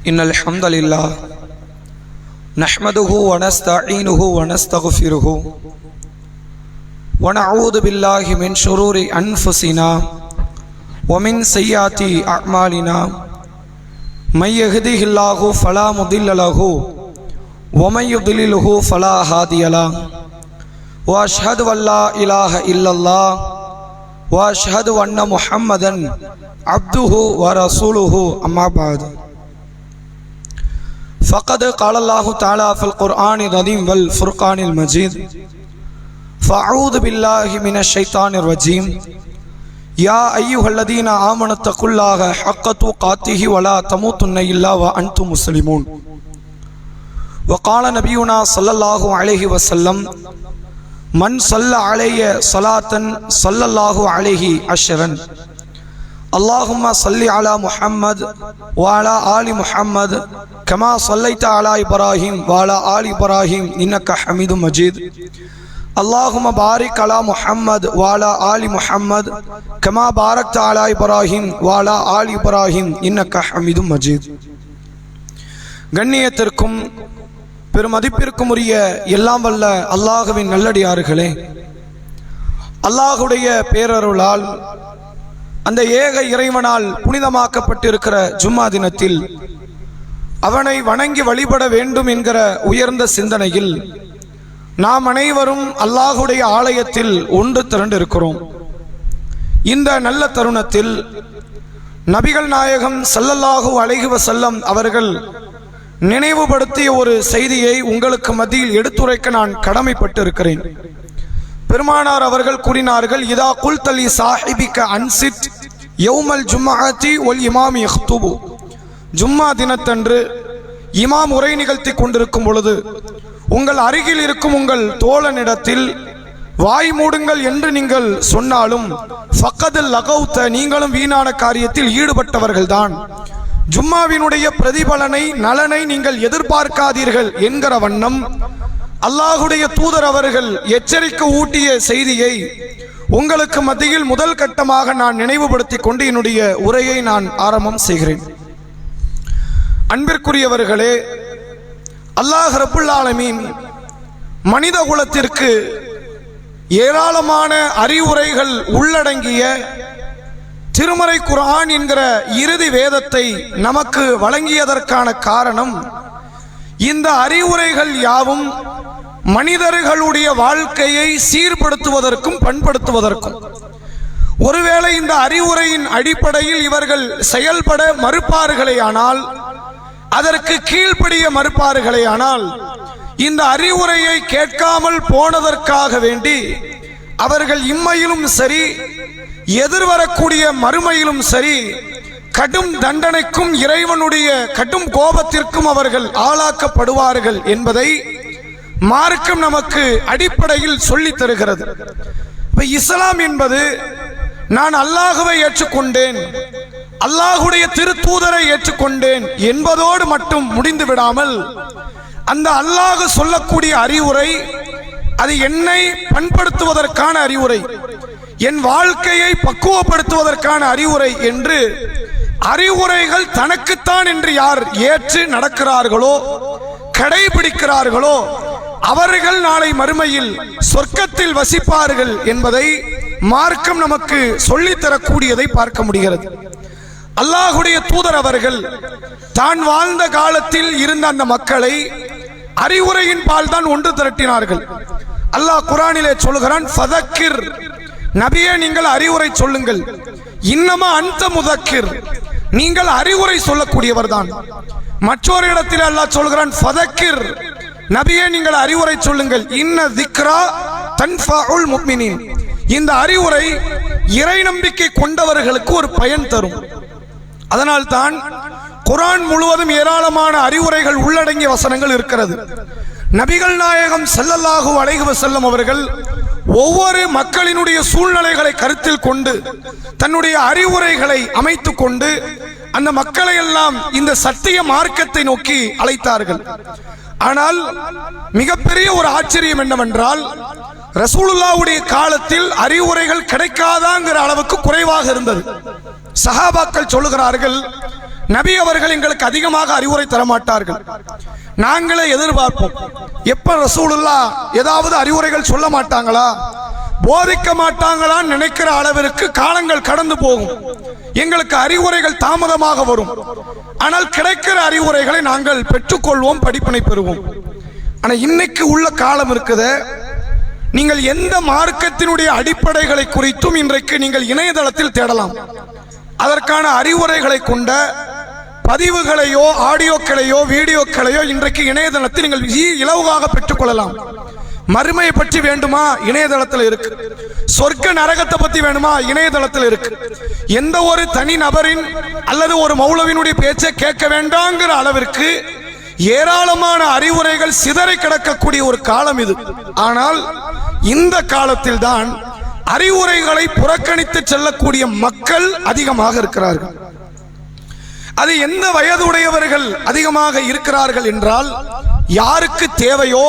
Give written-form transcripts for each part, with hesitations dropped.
إن الحمد لله نحمده ونستعينه ونستغفره ونعوذ بالله من شرور أنفسنا ومن سيئات أعمالنا من يهده الله فلا مضل له ومن يضلله فلا هادي له وأشهد أن لا إله إلا الله وأشهد أن محمدا عبده ورسوله أما بعد فقد قال الله تعالى في القرآن العظيم والفرقان المجيد فأعوذ بالله من الشيطان الرجيم يا أيها الذين آمنوا اتقوا الله حق تقاته ولا تموتن إلا وأنتم مسلمون وقال نبينا صلى الله عليه وسلم من صلى علي صلاة صلى الله عليه عشرا اللهم صل على محمد وعلى آل محمد كما صليت على إبراهيم وعلى آل إبراهيم إنك حميد مجيد اللهم بارك على محمد وعلى آل محمد كما باركت على إبراهيم وعلى آل إبراهيم إنك حميد مجيد. கண்ணியத்திற்கும் பெருமதிப்பிற்கும் உரிய எல்லாம் வல்ல அல்லாஹ்வின் நல்லடியார்களே, அல்லாஹுடைய பேரருளால் அந்த ஏக இறைவனால் புனிதமாக்கப்பட்டிருக்கிற ஜும்மா தினத்தில் அவனை வணங்கி வழிபட வேண்டும் என்கிற உயர்ந்த சிந்தனையில் நாம் அனைவரும் அல்லாஹுடைய ஆலயத்தில் ஒன்று திரண்டிருக்கிறோம். இந்த நல்ல தருணத்தில் நபிகள் நாயகம் ஸல்லல்லாஹு அலைஹி வஸல்லம் அவர்கள் நினைவுபடுத்திய ஒரு செய்தியை உங்களுக்கு மத்தியில் எடுத்துரைக்க நான் கடமைப்பட்டிருக்கிறேன். பெருமானார் அவர்கள் கூறினார்கள், இதா குல்தலி சாஹிபிக அன்சிட் யௌமல் ஜும்ஆத்தி வல் இமாம் யக்துபு. ஜும்மா தினத்தன்று இமாம் உரை நிகழ்த்தி கொண்டிருக்கும் பொழுது உங்கள் அருகில் இருக்கும் உங்கள் தோழனிடத்தில் வாய் மூடுங்கள் என்று நீங்கள் சொன்னாலும் ஃபக்கதில் லகௌத, நீங்களும் வீணான காரியத்தில் ஈடுபட்டவர்கள்தான். ஜும்மாவினுடைய பிரதிபலனை நலனை நீங்கள் எதிர்பார்க்காதீர்கள் என்கிற வண்ணம் அல்லாஹுடைய தூதர் அவர்கள் எச்சரிக்கை ஊட்டிய செய்தியை உங்களுக்கு மத்தியில் முதல் கட்டமாக நான் நினைவுபடுத்தி கொண்டு என்னுடைய உரையை நான் ஆரம்பம் செய்கிறேன். அன்பிற்குரியவர்களே, அல்லாஹ் ரப்புல் ஆலமீன் மனித குலத்திற்கு ஏராளமான அறிவுரைகள் உள்ளடங்கிய திருமறை குர்ஆன் என்கிற இறுதி வேதத்தை நமக்கு வழங்கியதற்கான காரணம், இந்த அறிவுரைகள் யாவும் மனிதர்களுடைய வாழ்க்கையை சீர்படுத்துவதற்கும் பண்படுத்துவதற்கும். ஒருவேளை இந்த அறிவுரையின் அடிப்படையில் இவர்கள் செயல்பட மறுப்பார்களேயானால், அதற்கு கீழ்ப்படிய மறுப்பார்களேயானால், இந்த அறிவுரையை கேட்காமல் போனதற்காக வேண்டி அவர்கள் இம்மையிலும் சரி எதிர்வரக்கூடிய மறுமையிலும் சரி கடும் தண்டனைக்கும் இறைவனுடைய கடும் கோபத்திற்கும் அவர்கள் ஆளாக்கப்படுவார்கள் என்பதை மார்க்கம் நமக்கு அடிப்படையில் சொல்லி தருகிறது. இஸ்லாம் என்பது நான் அல்லாஹுவை ஏற்றுக்கொண்டேன், அல்லாஹுடைய திருத்தூதரை ஏற்றுக்கொண்டேன் என்பதோடு மட்டும் முடிந்து விடாமல், அந்த அல்லாஹ் சொல்லக்கூடிய அறிவுரை அது என்னை பண்படுத்துவதற்கான அறிவுரை, என் வாழ்க்கையை பக்குவப்படுத்துவதற்கான அறிவுரை என்று அறிவுரைகள் தனக்குத்தான் என்று யார் ஏற்று நடக்கிறார்களோ, கடைபிடிக்கிறார்களோ, அவர்கள் நாளை மறுமையில் சொர்க்கத்தில் வசிப்பார்கள் என்பதை மார்க்கம் நமக்கு சொல்லித்தரக்கூடியதை பார்க்க முடிகிறது. அல்லாஹுடைய தூதர் அவர்கள் தான் வாழ்ந்த காலத்தில் இருந்த அந்த மக்களை அறிவுரையின் பால் தான் ஒன்று திரட்டினார்கள். அல்லாஹ் குர்ஆனிலே சொல்கிறான், ஃபதக்கிர், நபியே நீங்கள் அறிவுரை சொல்லுங்கள். இன்னமா அன்த முதக்கிர், நீங்கள் அறிவுரை சொல்லக்கூடியவர் தான். மற்றொரு இடத்தில் அல்லாஹ் சொல்கிறான், ஃபதக்கிர், நபியே நீங்கள் அறிவுரை சொல்லுங்கள். இன்ன திக்ரா தன்ஃபஉல் முஃமினீன், இந்த அறிவுரை இறை நம்பிக்கை கொண்டவர்களுக்கு ஒரு பயன் தரும். அதனால் தான் குர்ஆன் முழுவதும் ஏராளமான அறிவுரைகள் உள்ளடங்கிய வசனங்கள் இருக்கிறது. நபிகள் நாயகம் ஸல்லல்லாஹு அலைஹி வஸல்லம் அவர்கள் ஒவ்வொரு மக்களினுடைய சூழ்நிலைகளை கருத்தில் கொண்டு தன்னுடைய அறிவுரைகளை அமைத்து கொண்டு அந்த மக்களை எல்லாம் இந்த சத்திய மார்க்கத்தை நோக்கி அழைத்தார்கள். ஆனால் மிகப்பெரிய ஒரு ஆச்சரியம் என்னவென்றால், ரசூலுல்லாஹ்வுடைய காலத்தில் அறிவுரைகள் கிடைக்காதாங்கிற அளவுக்கு குறைவாக இருந்தது. சஹாபாக்கள் சொல்லுகிறார்கள், நபி அவர்கள் எங்களுக்கு அதிகமாக அறிவுரை தரமாட்டார்கள். நாங்களே எதிர்பார்ப்போம், எப்ப ரசூலுல்லாஹ் ஏதாவது அறிவுரைகள் சொல்ல மாட்டாங்களா, போதிக்க மாட்டாங்களான்னு நினைக்கிற அளவிற்கு காலங்கள் கடந்து போகும். எங்களுக்கு அறிவுரைகள் தாமதமாக வரும். ஆனால் கிடைக்கிற அறிவுரைகளை நாங்கள் பெற்றுக்கொள்வோம், படிப்பினை பெறுவோம். ஆனா இன்னைக்கு உள்ள காலம் இருக்குது, நீங்கள் எந்த மார்க்கத்தினுடைய அடிப்படைகளை குறித்தும் இன்றைக்கு நீங்கள் இணையதளத்தில் தேடலாம். அதற்கான அறிவுரைகளை கொண்ட பதிவுகளையோ ஆடியோக்களையோ வீடியோக்களையோ இன்றைக்கு இணையதளத்தில் நீங்கள் இலவாக பெற்றுக்கொள்ளலாம். மறுமையை பற்றி வேண்டுமா, இணையதளத்தில் இருக்கு. சொர்க்க நரகத்தை பத்தி வேணுமா, இணையதளத்தில் இருக்கு. எந்த ஒரு தனி நபரின் அல்லது ஒரு மௌலவினுடைய பேச்சை கேட்க வேண்டாங்கிற அளவிற்கு ஏராளமான அறிவுரைகள் சிதறி கிடக்கக்கூடிய ஒரு காலம் இது. ஆனால் இந்த காலத்தில் தான் அறிவுரைகளை புறக்கணித்து செல்லக்கூடிய மக்கள் அதிகமாக இருக்கிறார்கள். அது எந்த வயதுடையவர்கள் அதிகமாக இருக்கிறார்கள் என்றால், யாருக்கு தேவையோ,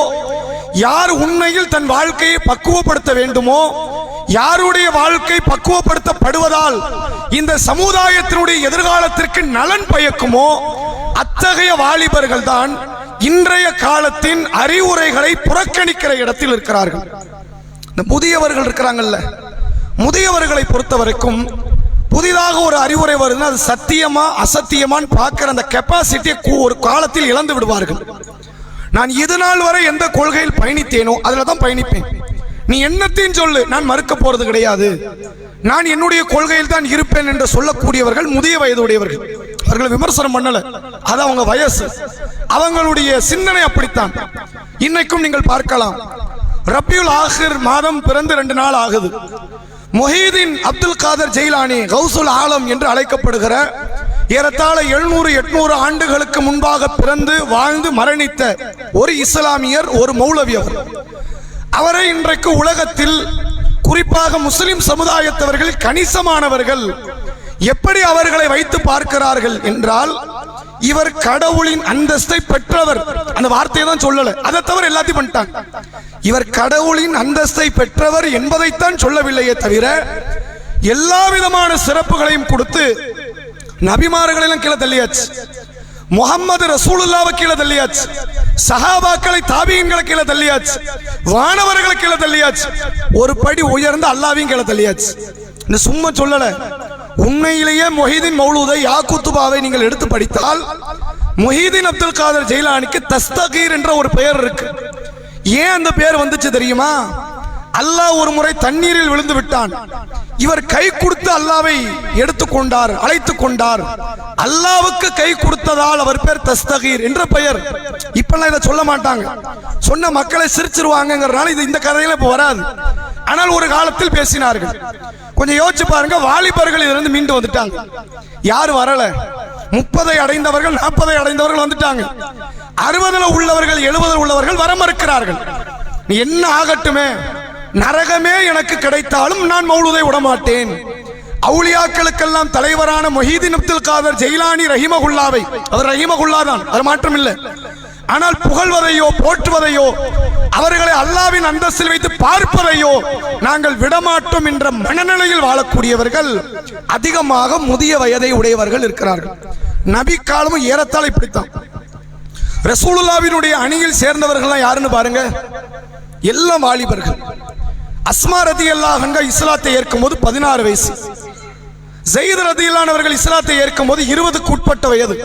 யார் உண்மையில் தன் வாழ்க்கையை பக்குவப்படுத்த வேண்டுமோ, யாருடைய வாழ்க்கை பக்குவப்படுத்தப்படுவதால் இந்த சமுதாயத்தினுடைய எதிர்காலத்திற்கு நலன் பயக்குமோ, அத்தகைய வாலிபர்கள் தான் இன்றைய காலத்தின் அறிவுரைகளை புறக்கணிக்கிற இடத்தில் இருக்கிறார்கள். இந்த முதியவர்கள் இருக்கிறாங்கல்ல, முதியவர்களை பொறுத்த வரைக்கும் புதிதாக ஒரு அறிவுரை வருதுன்னா அது சத்தியமா அசத்தியமான்னு பார்க்கிற அந்த கெப்பாசிட்டியை ஒரு காலத்தில் இழந்து விடுவார்கள். நான் இது நாள் வரை எந்த கொள்கையில் பயணித்தேனோ அதில் தான் பயணிப்பேன். நீ என்னத்தையும் சொல்லு, நான் மறுக்க போறது கிடையாது, நான் என்னுடைய கொள்கையில் தான் இருப்பேன் என்று சொல்லக்கூடியவர்கள் முதிய வயதுடையவர்கள். அவர்களை விமர்சனம் பண்ணல, அது அவங்க வயசு, அவங்களுடைய சிந்தனை அப்படித்தான். இன்னைக்கும் நீங்கள் பார்க்கலாம், ரபியுல் ஆஹிர் மாதம் பிறந்து 2 நாள் ஆகுது. முஹீதீன் அப்துல் காதர் ஜெயிலானி கௌசுல் ஆலம் என்று அழைக்கப்படுகிற ஏறத்தாழ 700-800 ஆண்டுகளுக்கு முன்பாக பிறந்து வாழ்ந்து மரணித்த ஒரு இஸ்லாமியர், ஒரு மௌலவி. அவரை இன்றைக்கு உலகத்தில் குறிப்பாக முஸ்லிம் சமுதாயத்தவர்கள் கணிசமானவர்கள் எப்படி அவர்களை வைத்து பார்க்கிறார்கள் என்றால், இவர் கடவுளின் அந்தஸ்தை பெற்றவர். அந்த வார்த்தையை தான் சொல்லல, அதை தவிர எல்லாத்தையும் பண்ணிட்டாங்க. இவர் கடவுளின் அந்தஸ்தை பெற்றவர் என்பதைத்தான் சொல்லவில்லையே தவிர எல்லா விதமான சிறப்புகளையும் கொடுத்து நபிமார்களெல்லாம் கீழே தள்ளியாச்சு, முஹம்மது ரசூலுல்லாஹ்வை கீழே தள்ளியாச்சு, சஹாபாக்களை தாபியீன்களை கீழே தள்ளியாச்சு, வானவர்களை கீழே தள்ளியாச்சு, ஒரு படி உயர்ந்து அல்லாஹ்வையும் கீழே தள்ளியாச்சு. இந்த சும்மா சொல்லல, உண்மையிலேயே முஹீதீன் மௌலூதை யாக்கூத்துபாவை நீங்கள் எடுத்து படித்தால் முஹீதீன் அப்துல் காதர் ஜெயிலானிக்கு தஸ்தகீர் என்ற ஒரு பெயர் இருக்கு. ஏன் அந்த பெயர் வந்துச்சு தெரியுமா? அல்லாஹ் ஒரு முறை தண்ணீரில் விழுந்து விட்டான். இவர் கை கொடுத்து அல்லாவை எடுத்துக்கொண்டார், அழைத்துக் கொண்டார். அல்லாவுக்கு கை கொடுத்ததால் அவர் பேர் தஸ்தகீர் என்ற பெயர். இப்பெல்லாம் இதை சொல்ல மாட்டாங்க, சொன்ன மக்களை சிரிச்சிருவாங்கிறதுனால இது இந்த கதையில இப்ப வராது. ஆனால் ஒரு காலத்தில் பேசினார்கள். கொஞ்சம் யோசிச்சு பாருங்க, வாலிபர்கள் இதிலிருந்து மீண்டு வந்துட்டாங்க. யார் வரல? 30 அடைந்தவர்கள், 40 அடைந்தவர்கள் வந்துட்டாங்க. 60 உள்ளவர்கள், 70 உள்ளவர்கள் வர மறுக்கிறார்கள். நீ என்ன ஆகட்டுமே, நரகமே எனக்கு கிடைத்தாலும் நான் மௌலூதை விடமாட்டேன். அவுலியாக்களுக்கெல்லாம் தலைவரான முஹீதீன் அப்துல் காதர் ஜெயிலானி ரஹிமகுல்லாவை, அவர் ரஹிமகுல்லா தான், அது மாற்றம் இல்லை. ஆனால் புகழ்வதையோ போற்றுவதையோ அவர்களை அல்லாவின் அந்தஸ்தில் வைத்து பார்ப்பதையோ நாங்கள் விடமாட்டோம் என்ற மனநிலையில் வாழக்கூடியவர்கள் அதிகமாக முதிய வயதை உடையவர்கள் இருக்கிறார்கள். நபி காலமும் ஏறத்தாழ இப்படித்தான். ரசூலுல்லாஹ்வினுடைய அணியில் சேர்ந்தவர்கள் யாருன்னு பாருங்க, எல்லாம் வாலிபர்கள். அஸ்மா ரதியல்லாஹு அன்ஹா இஸ்லாத்தை ஏற்கும் போது 16 வயசு. ஸைத் ரதியல்லாஹு அவர்கள் இஸ்லாத்தை ஏற்கும் போது 20க்கு உட்பட்ட வயது.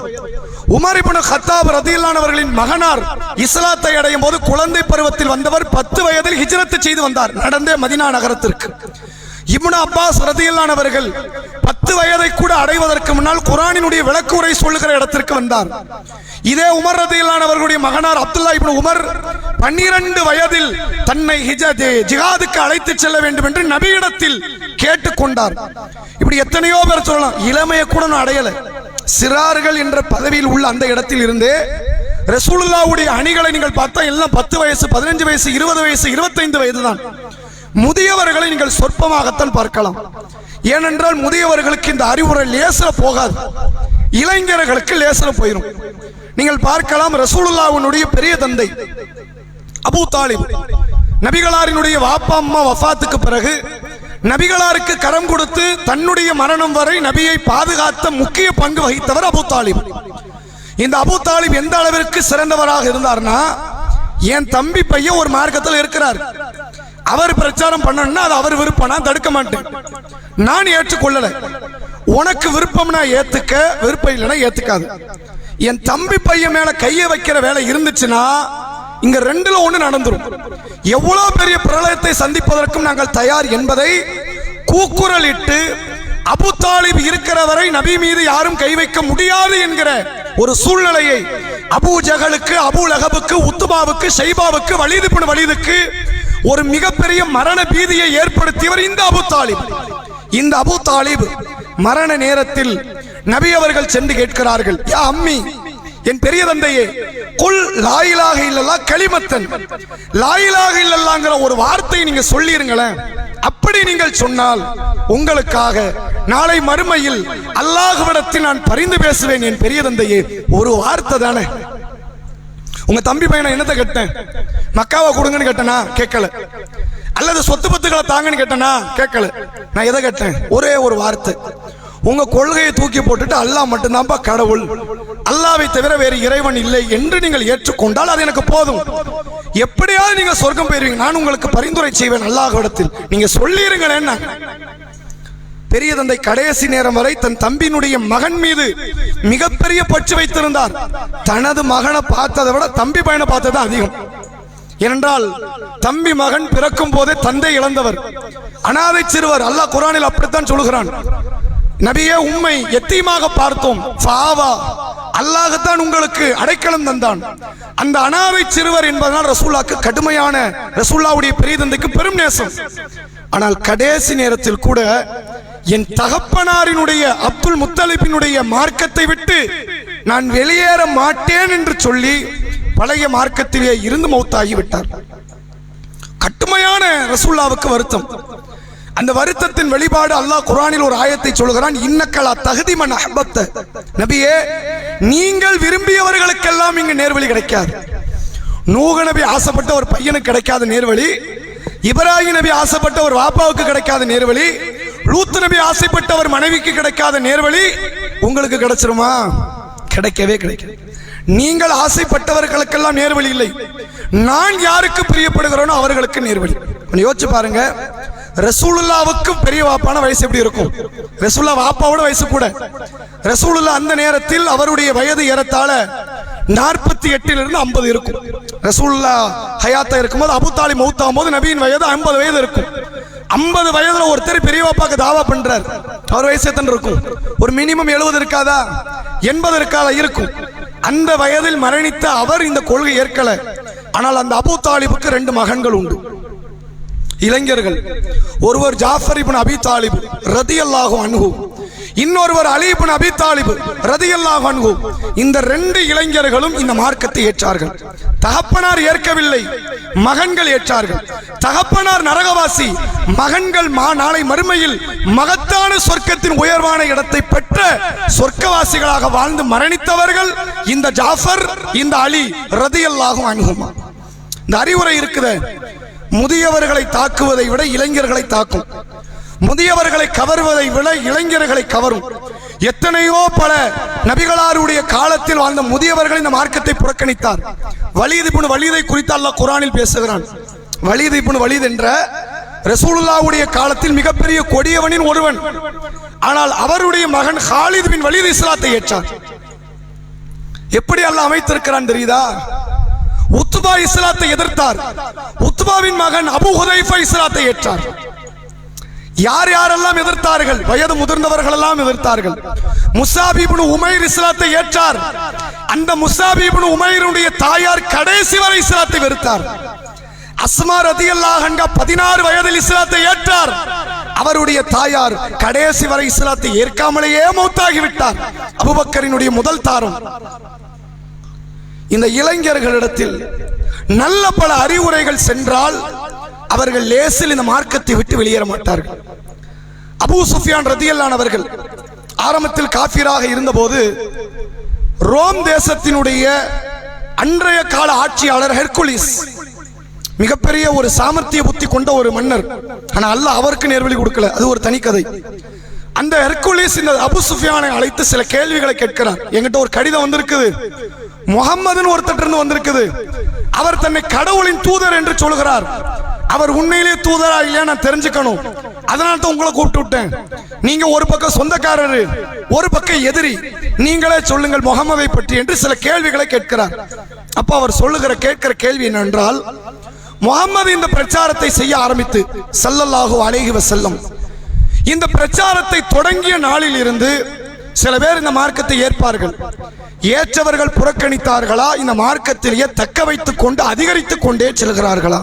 உமர் இப்னு கத்தாப் ரதியல்லாஹு அவர்களின் மகனார் இஸ்லாத்தை அடையும் போது குழந்தை பருவத்தில் வந்தவர் 10 வயதில் ஹிஜ்ரத் செய்து வந்தார், நடந்தே மதீனா நகரத்திற்கு. இப்னு அப்பாஸ் ரதியல்லாஹு அவர்கள் 10 வயதை கூட அடைவதற்கு முன்னால் குர்ஆனினுடைய விளக்குரை சொல்லுகிற இடத்திற்கு வந்தார். இதே உமர் ரதியல்லாஹு அவர்களுடைய மகனார் அப்துல்லா இப்னு உமர் 12 வயதில் தன்னை ஜிஹாதுக்கு அழைத்து செல்ல வேண்டும் என்று நபியிடத்தில் கேட்டுக்கொண்டார். இப்படி எத்தனையோ பேர் சொல்லலாம், இளமையை கூட நான் அடையல. சிறார்கள் என்ற பதவியில் உள்ள அந்த இடத்தில் இருந்தே ரசூலுல்லாஹ்வுடைய அணிகளை நீங்கள் பார்த்தா எல்லாம் 10 வயசு, 15 வயசு, 20 வயசு, 25 வயது தான். முதியவர்களை நீங்கள் சொற்பமாகத்தான் பார்க்கலாம். ஏனென்றால் முதியவர்களுக்கு இந்த அறிவுரை லேசல போகாது, இளைஞர்களுக்கு லேசல போயிடும். நீங்கள் பார்க்கலாம், ரசூலுல்லாஹ்வுடைய பெரிய தந்தை அபூ தாலிப், நபிகளாரினுடைய வாப்பா அம்மா வஃபாத்துக்கு பிறகு நபிகளாருக்கு கரம் கொடுத்து தன்னுடைய மரணம் வரை நபியை பாதுகாத்த முக்கிய பங்கு வகித்தவர் அபூ தாலிப். இந்த அபூ தாலிப் எந்த அளவிற்கு சிறந்தவராக இருந்தார்னா, என் தம்பி பையன் ஒரு மார்க்கத்தில் இருக்கிறார், அவர் பிரச்சாரம் பண்ணணும்னா அது அவர் விருப்பம், நான் தடுக்க மாட்டேன், நான் ஏற்றுக்கொள்ளல. உனக்கு விருப்பம்னா ஏத்துக்க, விருப்பம் இல்லைன்னா ஏத்துக்காது. என் தம்பி பையன் மேல கையை வைக்கிற வேலை இருந்துச்சுன்னா இங்க ரெண்டுல ஒண்ணு நடந்துரும். எவ்வளவு பெரிய பிரளயத்தை சந்திப்பதற்கும் நாங்கள் தயார் என்பதை கூக்குரலிட்டு, அபூ தாலிப் இருக்கிற வரை நபி மீது யாரும் கை வைக்க முடியாது என்கிற ஒரு சூழ்நிலையை அபூ ஜஹலுக்கு, அபூ லஹபுக்கு, உத்பாவுக்கு, ஷைபாவுக்கு, வலீத் இப்னு வலீதுக்கு ஒரு மிகப்பெரிய மரண பீதியை ஏற்படுத்தியவர் இந்த அபூ தாலிப். இந்த அபூ தாலிப் மரண நேரத்தில் நபி அவர்கள் சென்று கேட்கிறார்கள், யா அம்மி, என் பெரிய தந்தையே, குல் லா இலாஹ இல்லல்லாஹ் கலிமத்தன், லா இலாஹ இல்லல்லாஹ்ங்கற ஒரு வார்த்தையை நீங்க சொல்லிருங்களேன். அப்படி நீங்கள் சொன்னால் உங்களுக்காக நாளை மறுமையில் அல்லாஹ்விடத்தில் நான் பரிந்து பேசுவேன். என் பெரிய தந்தையே, ஒரு வார்த்தை தானே. உங்க தம்பி பையனை என்னத்தை கேட்டேன்? மக்காவை கொடுங்கன்னு கேட்டனா? கேட்கல. அல்லது சொத்து பத்துக்களை தாங்கன்னு கேட்டனா? கேட்கல. நான் எதை கேட்டேன்? ஒரே ஒரு வார்த்தை, உங்க கொள்கையை தூக்கி போட்டுட்டு அல்லாஹ் மட்டும்தான்ப்பா கடவுள், அல்லாஹ்வை தவிர வேறு இறைவன் இல்லை என்று நீங்கள் ஏற்றுக்கொண்டால் அது எனக்கு போதும். எப்படியாவது நீங்க சொர்க்கம் போயிருவீங்க, நான் உங்களுக்கு பரிந்துரை செய்வேன் அல்லாஹ்விடத்தில், நீங்க சொல்லிருங்களேன். பெரிய தந்தை கடைசி நேரம் வரை தன் தம்பியினுடைய மகன் மீது மிகப்பெரிய பற்று வைத்திருந்தார். தனது மகனை பார்த்ததை விட தம்பி பையனை பார்த்தது அதிகம். ஏனென்றால் தம்பி மகன் பிறக்கும் போதே தந்தை இழந்தவர், அனாதை சிறுவர். அல்லாஹ் குர்ஆனில் அப்படித்தான் சொல்கிறான், நபியே உம்மை எத்தீமாக பார்த்தோம், ஃபாவா, அல்லாஹ்தான் உங்களுக்கு அடைக்கலம் தந்தான். அந்த அனாதை சிறுவர் என்பதனால் ரசூலுல்லாஹ்க்கு கடுமையான, ரசூலுல்லாஹ்வுடைய பெரிய தந்தைக்கு பெரும் நேசம். ஆனால் கடைசி நேரத்தில் கூட என் தகப்பனாரினுடைய அப்துல் முத்தலிபினுடைய மார்க்கத்தை விட்டு நான் வெளியேற மாட்டேன் என்று சொல்லி பழைய மார்க்கத்திலே இருந்து மௌத்தாகி விட்டார். கடுமையான ரசூலுல்லாஹ்வுக்கு வருத்தம். அந்த வருத்தத்தின் வெளிப்பாடு அல்லாஹ் குர்ஆனில் ஒரு ஆயத்தை சொல்கிறான், இன்னக்கலா தஹ்தி மன் அஹ்பத்த, நபியே நீங்கள் விரும்பியவர்களுக்கெல்லாம் இங்கு நேர்வழி கிடைக்காது. நூஹ் நபி ஆசைப்பட்ட ஒரு பையனுக்கு கிடைக்காத நேர்வழி, இப்ராஹிம் நபி ஆசைப்பட்ட ஒரு வாப்பாவுக்கு கிடைக்காத நேர்வழி, லூத் நபி ஆசைப்பட்ட ஒரு மனைவிக்கு கிடைக்காத நேர்வழி உங்களுக்கு கிடைச்சிருமா? கிடைக்கவே கிடைக்காது. நீங்கள் ஆசைப்பட்டவர்களுக்கெல்லாம் நேர்வழி இல்லை. நான் யாருக்கு பிரியப்படுகிறேனோ அவர்களுக்கு நேர்வழி. யோசிச்சு பாருங்க, ரசூலுல்லாவுக்கு பெரிய வாப்பான வயசு எப்படி இருக்கும்? ரசூலுல்லாஹ் வாப்பாவோட வயசு கூட. ரசூலுல்லாஹ் அந்த நேரத்தில் அவருடைய வயது ஏறத்தாழ 48 50 இருக்கும். ரசூலுல்லாஹ் ஹயாத்தா இருக்கும்போது, அபூ தாலிப் மௌத்தாகும் போது நபியின் வயது 50 வயது இருக்கும். 50 வயதுல ஒருத்தர் பெரிய வாப்பாக்கு தாவா பண்றார், அவர் வயசு எத்தனை இருக்கும்? ஒரு மினிமம் 70 இருக்காதா, 80 இருக்காதா? இருக்கும். அந்த வயதில் மரணித்த அவர் இந்த கொள்கை ஏற்கல. ஆனால் அந்த அபூ தாலிபுக்கு 2 மகன்கள் உண்டு, இளைஞர்கள். ஒருவர் ஜாஃபர் இப்னு அபி தாலிப் ரதியல்லாஹு அன்ஹு, இன்னொருவர் அலி இப்னு அபி தாலிப் ரதியல்லாஹு அன்ஹு. இந்த 2 இளைஞர்களும் இந்த மார்க்கத்தை ஏற்றார்கள். தகப்பனார் ஏற்கவில்லை, மகன்கள் ஏற்றார்கள். தகப்பனார் நரகவாசி, மகன்கள் நாளை மறுமையில் மகத்தான சொர்க்கத்தின் உயர்வான இடத்தை பெற்ற சொர்க்கவாசிகளாக வாழ்ந்து மரணித்தவர்கள் இந்த ஜாஃபர், இந்த அலி ரதியல்லாஹு அன்ஹுமா. இந்த அறிவுரை இருக்குது, முதியவர்களை தாக்குவதை விட இளைஞர்களை தாக்கும், முதியவர்களை கவர்வதை விட இளைஞர்களை கவரும். எத்தனையோ பல நபிகளாருடைய காலத்தில் வாழ்ந்த முதியவர்கள் இந்த மார்க்கத்தை புறக்கணித்தார். வலீத் இப்னு வலீதை குறித்து அல்லாஹ் குர்ஆனில் பேசுகிறான். வலீத் இப்னு வலீத் என்ற ரசூலுல்லாஹ்வுடைய காலத்தில் மிகப்பெரிய கொடியவனின் ஒருவன். ஆனால் அவருடைய மகன் ஹாலித் பின் வலீத் இஸ்லாத்தை ஏற்றார். எப்படி அல்லாஹ் அமைத்திருக்கிறான் தெரியுதா? உத்பா இஸ்லாத்தை எதிர்த்தார். உத்பாவின் மகன் அபூ ஹுதைஃபா இஸ்லாத்தை ஏற்றார். யார் யாரெல்லாம் எதிர்த்தார்கள்? வயது முதிர்ந்தவர்கள் எல்லாம் எதிர்த்தார்கள். முஸாப் இப்னு உமைர் இஸ்லாத்தை ஏற்றார். அந்த முஸாப் இப்னு உமைருடைய தாயார் கடைசி வரை இஸ்லாத்தை வெறுத்தார். அஸ்மா ரதியல்லாஹு அன்ஹா 16 வயதில் இஸ்லாத்தை ஏற்றார். அவருடைய தாயார் கடைசி வரை இஸ்லாத்தை ஏற்காமலேயே மௌத்தாகி விட்டார். அபூபக்கரினுடைய முதல் தாரம். இந்த இளைஞர்களிடத்தில் நல்ல பல அறிவுரைகள் சென்றால் அவர்கள் லேசில் இந்த மார்க்கத்தை விட்டு வெளியேற மாட்டார்கள். அபூ சுஃபியான் ரதியல்லாஹு அவர்கள் ஆரம்பத்தில் காஃபிராக இருந்தபோது ரோம் தேசத்தினுடைய அன்றைய கால ஆட்சியாளர் ஹெர்குலிஸ், மிகப்பெரிய ஒரு சாமர்த்திய புத்தி கொண்ட ஒரு மன்னர். ஆனா அல்லாஹ் அவருக்கு நேர்வழி கொடுக்கல, அது ஒரு தனி கதை. அந்த ஹெர்குலிஸ் இந்த அபு சுஃபியானை அழைத்து சில கேள்விகளை கேட்கிறார். என்கிட்ட ஒரு கடிதம் வந்திருக்குது, முகம்மதுன்னு ஒருத்தர் இருந்து வந்திருக்குது, அவர் தன்னை கடவுளின் தூதர் என்று சொல்கிறார், அவர் உண்மையிலேயே தூதரா இல்லையா நான் தெரிஞ்சுக்கணும், அதனால தான் உங்களை கூப்பிட்டு விட்டேன். நீங்க ஒரு பக்கம் சொந்தக்காரரு, ஒரு பக்கம் எதிரி, நீங்களே சொல்லுங்கள் முகம்மதை பற்றி என்று சில கேள்விகளை கேட்கிறார். அப்ப அவர் கேட்கிற கேள்வி என்னவென்றால், முகம்மது இந்த பிரச்சாரத்தை செய்ய ஆரம்பித்து ஸல்லல்லாஹு அலைஹி வஸல்லம் இந்த பிரச்சாரத்தை தொடங்கிய நாளில் இருந்து சில பேர் இந்த மார்க்கத்தை ஏற்பார்கள், ஏற்றவர்கள் புறக்கணித்தார்களா, இந்த மார்க்கத்திலேயே தக்க வைத்துக் கொண்டு அதிகரித்துக் கொண்டே செல்கிறார்களா?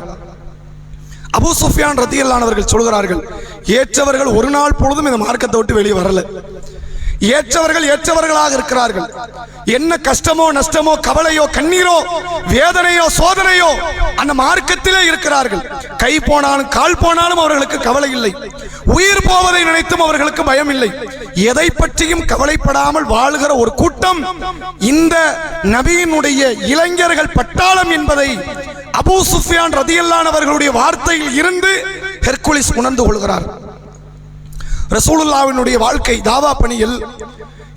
அபூ சுஃபியான் ரலியல்லாஹு அன்ஹு அவர்கள் சொல்கிறார்கள், ஏற்றவர்கள் ஒரு நாள் பொழுதும் இந்த மார்க்கத்தை விட்டு வெளியே வரல. ஏற்றவர்களாக இருக்கிறார்கள். என்ன கஷ்டமோ நஷ்டமோ கவலையோ கண்ணீரோ வேதனையோ சோதனையோ அந்த மார்க்கத்திலே இருக்கிறார்கள். கை போனாலும் கால் போனாலும் அவர்களுக்கு கவலை இல்லை, உயிர் போவதை நினைத்தும் அவர்களுக்கு பயம் இல்லை. எதை பற்றியும் கவலைப்படாமல் வாழ்கிற ஒரு கூட்டம் இந்த நபியினுடைய இளைஞர்கள் பட்டாளம் என்பதை அபூ சுஃபியான் ரலியல்லாஹு அன்ஹு அவர்களுடைய வார்த்தையில் இருந்து ஹெர்குலிஸ் உணர்ந்து கொள்கிறார். ரசூலுல்லாஹ்வினுடைய வாழ்க்கை தாவா பணியில்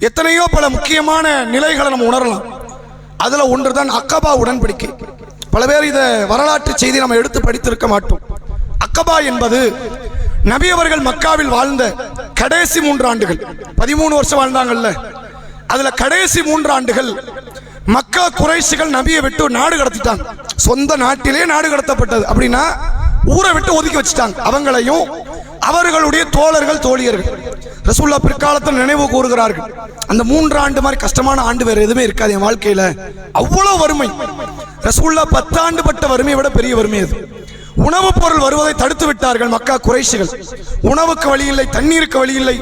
எத்தனையோ பல முக்கியமான நிலைகளை நம்ம உணரலாம். அதுல ஒன்றுதான் அக்கபா உடன்படிக்கை. பல பேர் இதை வரலாற்று செய்தி நம்ம எடுத்து படித்திருக்க மாட்டோம். அக்கபா என்பது நபி அவர்கள் மக்காவில் வாழ்ந்த கடைசி 3 ஆண்டுகள், 13 வருஷம் வாழ்ந்தாங்கல்ல, அதுல கடைசி 3 ஆண்டுகள் மக்கா குறைஷிகள் நபியை விட்டு நாடு கடத்திட்டாங்க. சொந்த நாட்டிலே நாடு கடத்தப்பட்டது. அப்படின்னா ஊரை விட்டு ஒதுக்கி வச்சுட்டாங்க. அவங்களையும் அவர்களுடைய தோழர்கள் தோழியர்கள் ரசூலுல்லாஹ் பிற்காலத்தில் நினைவு கூறுகிறார்கள், அந்த 3 ஆண்டு மாதிரி கஷ்டமான ஆண்டு வேற எதுவுமே இருக்காது என் வாழ்க்கையில. அவ்வளவு வறுமை. ரசூலுல்லாஹ் 10 ஆண்டு பட்ட வறுமையை விட பெரிய வறுமை அது. உணவுப் பொருள் வருவதை தடுத்து விட்டார்கள் மக்கா குறைஷிகள். உணவுக்கு வழி இல்லை, தண்ணீருக்கு வழி இல்லை.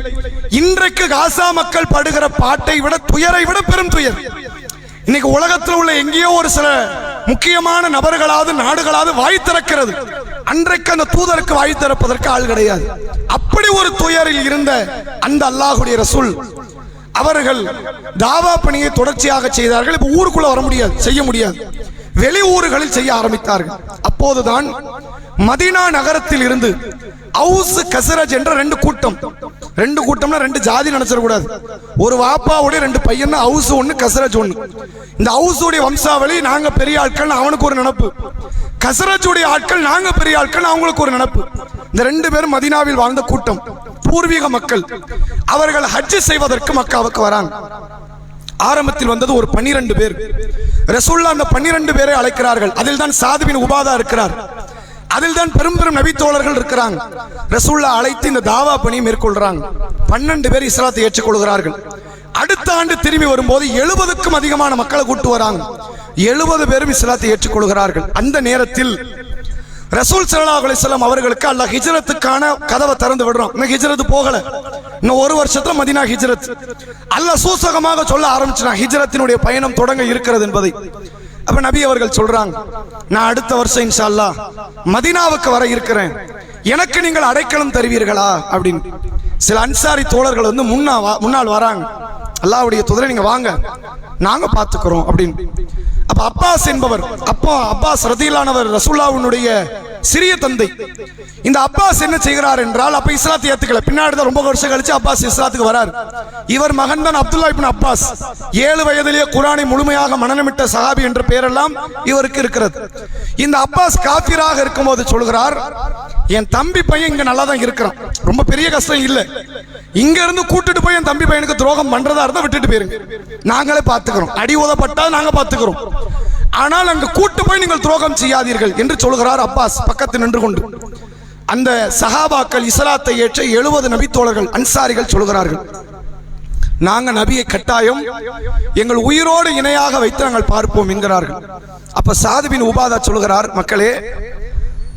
இன்றைக்கு காசா மக்கள் படுகிற பாட்டை விட துயரை விட பெரும் துயர். இன்னைக்கு உலகத்தில் உள்ள எங்கேயோ ஒரு சில முக்கியமான நபர்களாவது நாடுகளாவது வாய் திறக்கிறது. அன்றைக்கு அந்த தூதருக்கு வாய் திறப்பதற்கு ஆள் கிடையாது. அப்படி ஒரு துயரில் இருந்த அந்த அல்லாஹ்வுடைய ரசூல் அவர்கள் தாவா பணியை தொடர்ச்சியாக செய்தார்கள். இப்ப ஊருக்குள்ள வர முடியாது, செய்ய முடியாது, வெளி ஊர்களில் செய்ய ஆரம்பித்தார்கள். அப்போதுதான் மதீனா நகரத்தில் இருந்து அவுஸ் கஸ்ரஜ் என்ற 2 கூட்டம், 2 கூட்டம்னா 2 ஜாதி நினைச்சிடக்கூடாது. ஒரு வாப்பாவுடைய 2 பையன், அவுஸ் 1 கஸ்ரஜ் 1. இந்த அவுஸுடைய வம்சாவளி நாங்க பெரிய ஆட்கள் அவனுக்கு ஒரு நினைப்பு, கஸ்ரஜுடைய ஆட்கள் நாங்க பெரிய ஆட்கள் அவங்களுக்கு ஒரு நினைப்பு. இந்த 2 பேரும் மதீனாவில் வாழ்ந்த கூட்டம், பூர்வீக மக்கள். அவர்கள் ஹஜ் செய்வதற்கு மக்காவுக்கு வராங்க. ஆரம்பத்தில் வந்தது ஒரு 12 பேர். ரசூலுல்லாஹ் அந்த 12 பேரை அழைக்கிறார்கள். அதில் தான் சாத் பின் உபாதா இருக்கிறார், அதில் தான் பெரும் பெரும் நபி தோழர்கள் இருக்கிறாங்க. ரசூலுல்லாஹ் அழைத்து இந்த தாவா பணியை மேற்கொள்றாங்க. 12 பேர் இஸ்லாத்தை ஏற்றுக்கொள்கிறார்கள். அடுத்த ஆண்டு திரும்பி வரும்போது 70க்கும் அதிகமான மக்களை கூட்டு வராங்க. 70 பேரும் இஸ்லாத்தை ஏற்றுக்கொள்கிறார்கள். அந்த நேரத்தில் ரசூல் ஸல்லல்லாஹு அலைஹி வஸல்லம் அவர்களுக்கு அல்லாஹ் ஹிஜ்ரத்துக்கான கதவை திறந்து விடுறான். இன்னும் ஹிஜ்ரத் போகல, இன்னும் 1 வருஷத்துல மதீனா ஹிஜ்ரத். அல்லாஹ் சூசகமாக சொல்ல ஆரம்பிச்சான் ஹிஜ்ரத்தினுடைய பயணம் தொடங்க இருக்கிறது என்பதை. அப்ப நபி அவர்கள் சொல்றாங்க, நான் அடுத்த வருஷம் இன்ஷா அல்லாஹ் மதீனாவுக்கு வர இருக்கிறேன், எனக்கு நீங்கள் அடைக்கலம் தருவீர்களா அப்படின்னு. சில அன்சாரி தோழர்கள் வந்து முன்னால் வராங்க. அல்லாஹ்வுடைய தூதரே நீங்க வாங்க, நாங்க பாத்துக்கிறோம் அப்படின்னு. அப்ப அப்பாஸ் என்பவர், அப்போ அப்பாஸ் ரலியல்லாஹு அன்ஹு ரசூலுல்லாஹ்வுடைய சிறிய தந்தை. இந்த அப்பாஸ் என்ன செய்கிறார் என்றால், அப்ப இஸ்லாத்தை ஏத்துக்கல, பின்னாடி தான் ரொம்ப வருஷம் கழிச்சு அப்பாஸ் இஸ்லாத்துக்கு வரார். இவர் மகன் தான் அப்துல்லா இப்னு அப்பாஸ். 7 வயதிலேயே குர்ஆனை முழுமையாக மனனமிட்ட சஹாபி என்ற பெயரெல்லாம் இவருக்கு இருக்கிறது. இந்த அப்பாஸ் காஃபிராக இருக்கும்போது சொல்கிறார், என் தம்பி பையன் இங்க நல்லா தான் இருக்கிறான், ரொம்ப பெரிய கஷ்டம் இல்லை, இங்க இருந்து கூட்டிட்டு போய் என் தம்பி பையனுக்கு துரோகம் பண்றதா இருந்தா விட்டுட்டு போயிருங்க, நாங்களே பார்த்துக்கிறோம், அடி உதப்பட்டா நாங்க பார்த்துக்கிறோம், ஆனால் அங்கு கூட்டு போய் நீங்கள் துரோகம் செய்யாதீர்கள் என்று சொல்கிறார் அப்பாஸ் பக்கத்தில் நின்று கொண்டு. அந்த சஹாபாக்கள் இஸ்லாத்தை ஏற்ற 70 நபி தோழர்கள் அன்சாரிகள் சொல்கிறார்கள், நாங்க நபியை கட்டாயம் எங்கள் உயிரோடு இணையாக வைத்து நாங்கள் பார்ப்போம் என்கிறார்கள். அப்ப சாத் பின் உபாதா சொல்கிறார், மக்களே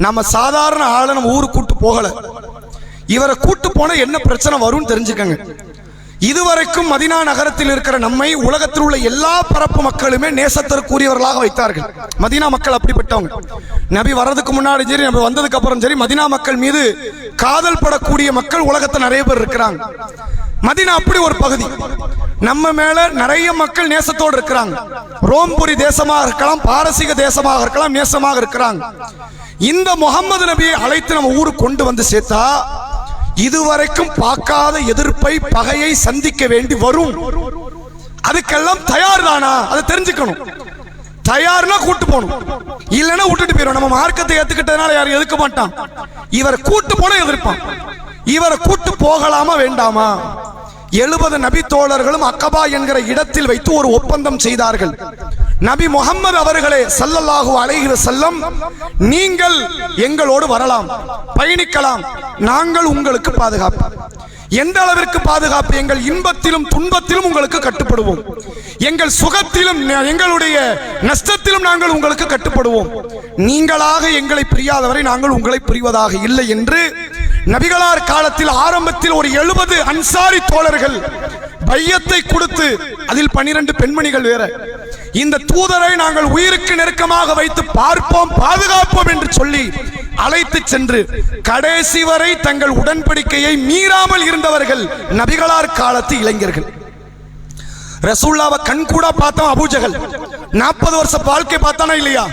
நம்ம சாதாரண ஆளை நம்ம ஊருக்கு கூட்டு போகல, இவரை கூட்டு போன என்ன பிரச்சனை வரும்னு தெரிஞ்சுக்கங்க. இதுவரைக்கும் மதீனா நகரத்தில் இருக்கிற நம்மை உலகத்தில் உள்ள எல்லா பரப்பு மக்களுமே நேசத்திற்குரியவர்களாக வைத்தார்கள். மதீனா மக்கள் அப்படிப்பட்டவங்க. நபி வர்றதுக்கு முன்னாடி சரி, நபி வந்ததுக்கு அப்புறம் சரி, மதீனா மக்கள் மீது காதல் படக்கூடிய மக்கள் உலகத்தில் நிறைய பேர் இருக்கிறாங்க. மதீனா அப்படி ஒரு பகுதி. நம்ம மேல நிறைய மக்கள் நேசத்தோடு இருக்கிறாங்க. ரோம்புரி தேசமாக இருக்கலாம், பாரசீக தேசமாக இருக்கலாம், நேசமாக இருக்கிறாங்க. இந்த முகமது நபியை அழைத்து நம்ம ஊருக்கு கொண்டு வந்து சேர்த்தா இதுவரைக்கும் பார்க்காத எதிர்ப்பை, பகையை சந்திக்க வேண்டி வரும். அதுக்கெல்லாம் தயார் தானா அதை தெரிஞ்சுக்கணும். தயார்னா கூட்டு போகணும், இல்லைன்னா விட்டுட்டு போயிடும். நம்ம மார்க்கத்தை ஏத்துக்கிட்டதுனால யாரும் எதிர்க்க மாட்டான். இவரை கூட்டு போன எதிர்ப்பான். இவரை கூட்டு போகலாமா வேண்டாமா? 70 நபி தோழர்களும் அக்கபா என்கிற இடத்தில் வைத்து ஒரு ஒப்பந்தம் செய்தார்கள். நபி முகம்மது அவர்களே ஸல்லல்லாஹு அலைஹி வஸல்லம், நீங்கள் எங்களோடு வரலாம், பயணிக்கலாம், நாங்கள் உங்களுக்கு பாதுகாப்பு. எந்த அளவிற்கு பாதுகாப்பு? எங்கள் இன்பத்திலும் துன்பத்திலும் உங்களுக்கு கட்டுப்படுவோம், எங்கள் சுகத்திலும் எங்களுடைய நஷ்டத்திலும் நாங்கள் உங்களுக்கு கட்டுப்படுவோம். நீங்களாக எங்களை பிரியாதவரை நாங்கள் உங்களை பிரிவதாக இல்லை என்று நபிகளார் காலத்தில் ஆரம்பத்தில் ஒரு 70 அன்சாரி தோழர்கள் பையத்தை கொடுத்து, அதில் 12 பெண்மணிகள் வேற, இந்த தூதரை நாங்கள் உயிருக்கு நெருக்கமாக வைத்து பார்ப்போம், பாதுகாப்போம் என்று சொல்லி அழைத்து சென்று கடைசி வரை தங்கள் உடன்படிக்கையை மீறாமல் இருந்தவர்கள் நபிகளார் காலத்து இளைஞர்கள். ரசூலுல்லாஹ்வை கண் கூட பார்த்தான் அபூஜஹல், 40 வருஷ வாழ்க்கை பார்த்தானா இல்லையா?